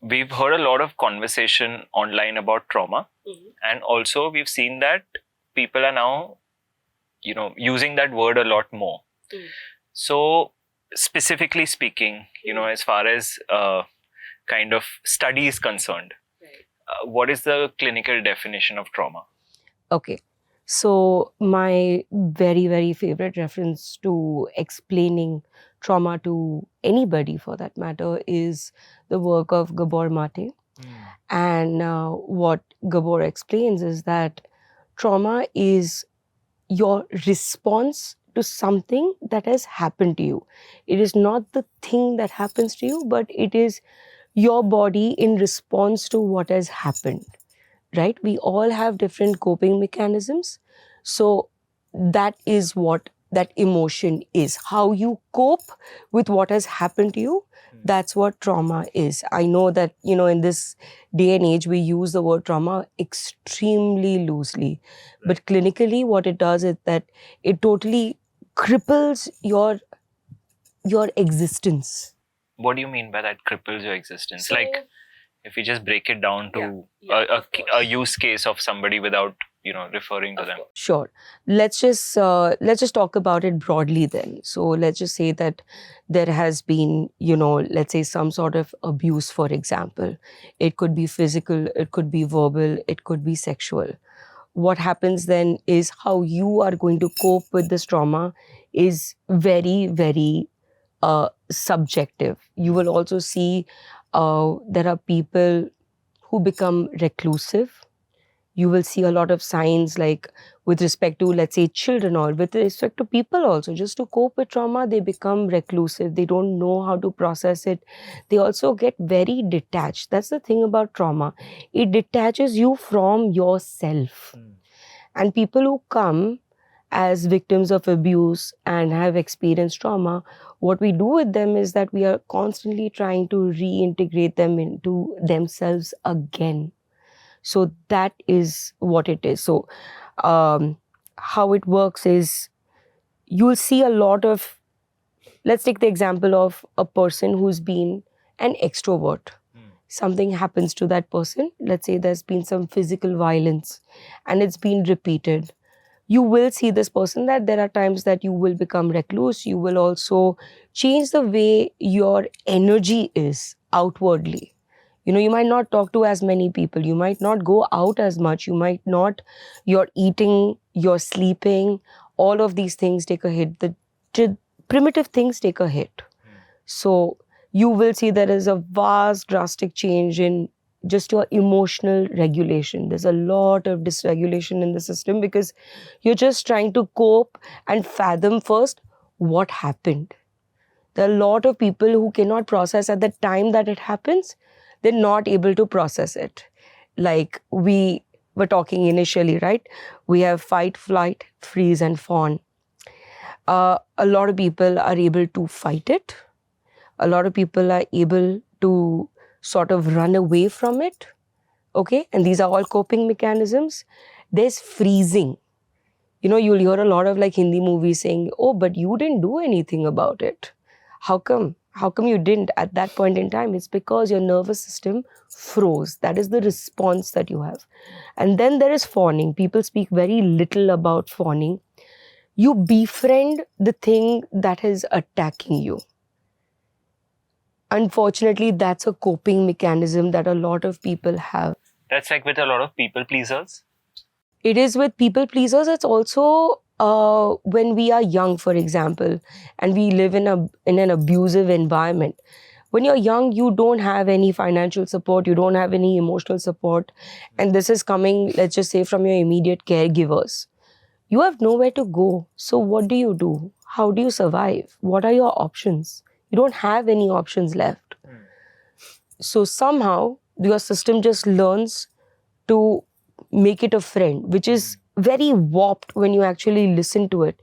we've heard a lot of conversation online about trauma, and also we've seen that people are now, using that word a lot more. So, specifically speaking, as far as kind of study is concerned, what is the clinical definition of trauma? Okay. So my very, very favorite reference to explaining trauma to anybody for that matter is the work of Gabor Maté. And what Gabor explains is that trauma is your response to something that has happened to you. It is not the thing that happens to you, but it is your body in response to what has happened. Right? We all have different coping mechanisms. So that is what that emotion is. How you cope with what has happened to you, that's what trauma is. I know that, in this day and age, we use the word trauma extremely loosely. But clinically, what it does is that it totally cripples your existence. What do you mean by that cripples your existence? So, like, if we just break it down to of a use case of somebody without referring to them. Sure. Let's just talk about it broadly then. So let's just say that there has been, let's say some sort of abuse, for example. It could be physical, it could be verbal, it could be sexual. What happens then is how you are going to cope with this trauma is very, very subjective. You will also see there are people who become reclusive. You will see a lot of signs like with respect to, let's say, children or with respect to people also. Just to cope with trauma, they become reclusive. They don't know how to process it. They also get very detached. That's the thing about trauma. It detaches you from yourself. And people who come as victims of abuse and have experienced trauma, what we do with them is that we are constantly trying to reintegrate them into themselves again. So that is what it is. So how it works is you'll see a lot of, let's take the example of a person who's been an extrovert. Something happens to that person. Let's say there's been some physical violence and it's been repeated. You will see this person that there are times that you will become recluse. You will also change the way your energy is outwardly. You might not talk to as many people. You might not go out as much. You might not, you're eating, you're sleeping. All of these things take a hit. The primitive things take a hit. So you will see there is a vast, drastic change in just your emotional regulation. There's a lot of dysregulation in the system because you're just trying to cope and fathom first what happened. There are a lot of people who cannot process at the time that it happens. They're not able to process it. Like we were talking initially, right? We have fight, flight, freeze, and fawn. A lot of people are able to fight it. A lot of people are able to sort of run away from it. Okay? And these are all coping mechanisms. There's freezing. You'll hear a lot of like Hindi movies saying, oh, but you didn't do anything about it. How come? How come you didn't at that point in time? It's because your nervous system froze. That is the response that you have. And then there is fawning. People speak very little about fawning. You befriend the thing that is attacking you. Unfortunately, that's a coping mechanism that a lot of people have. That's like with a lot of people pleasers? It is with people pleasers. It's also when we are young, for example, and we live in an abusive environment. When you're young, you don't have any financial support, you don't have any emotional support, and this is coming, let's just say, from your immediate caregivers. You have nowhere to go. So what do you do? How do you survive? What are your options? You don't have any options left. So somehow your system just learns to make it a friend, which is very warped when you actually listen to it.